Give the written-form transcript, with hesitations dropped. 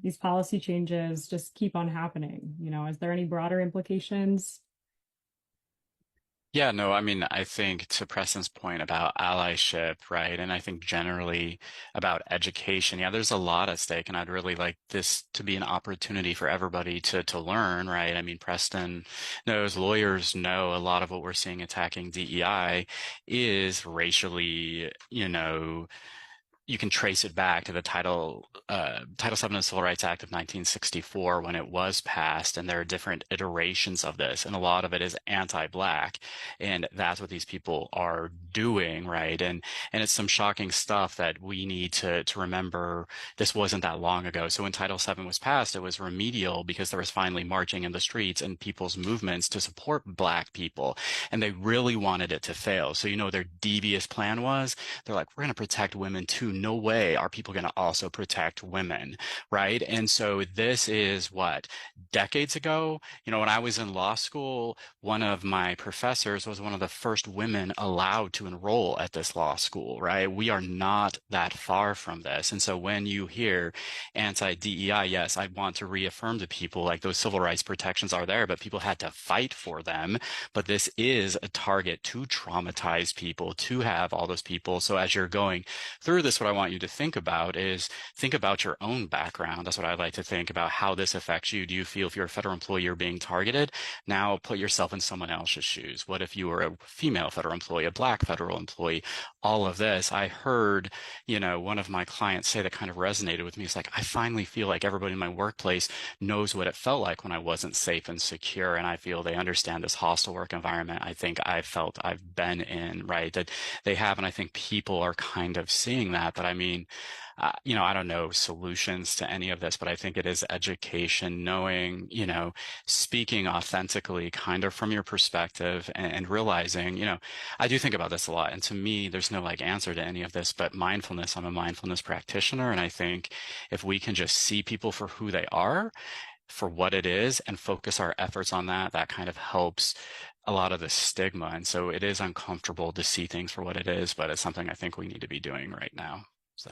these policy changes just keep on happening? Is there any broader implications? Yeah, no, I mean, I think to Preston's point about allyship, right? And I think generally about education, yeah, there's a lot at stake, and I'd really like this to be an opportunity for everybody to learn, right? I mean, Preston knows, lawyers know a lot of what we're seeing attacking DEI is racially, you can trace it back to the Title VII of the Civil Rights Act of 1964 when it was passed, and there are different iterations of this, and a lot of it is anti-Black, and that's what these people are doing, right? And it's some shocking stuff that we need to remember. This wasn't that long ago. So when Title VII was passed, it was remedial because there was finally marching in the streets and people's movements to support Black people, and they really wanted it to fail. So their devious plan was they're like, we're going to protect women too. No way are people going to also protect women, right? And so this is what, decades ago? When I was in law school, one of my professors was one of the first women allowed to enroll at this law school, right? We are not that far from this. And so when you hear anti-DEI, yes, I want to reaffirm to people like those civil rights protections are there, but people had to fight for them. But this is a target to traumatize people, to have all those people. So as you're going through this, what I want you to think about is think about your own background. That's what I like to think about, how this affects you. Do you feel if you're a federal employee, you're being targeted? Now put yourself in someone else's shoes. What if you were a female federal employee, a Black federal employee? All of this. I heard, one of my clients say that kind of resonated with me. It's like, I finally feel like everybody in my workplace knows what it felt like when I wasn't safe and secure. And I feel they understand this hostile work environment I think I've felt I've been in, right? That they have. And I think people are kind of seeing that. But I mean, I don't know solutions to any of this, but I think it is education, knowing, speaking authentically kind of from your perspective and realizing, I do think about this a lot. And to me, there's no like answer to any of this, but mindfulness, I'm a mindfulness practitioner. And I think if we can just see people for who they are, for what it is, and focus our efforts on that, that kind of helps a lot of the stigma. And so it is uncomfortable to see things for what it is, but it's something I think we need to be doing right now. So.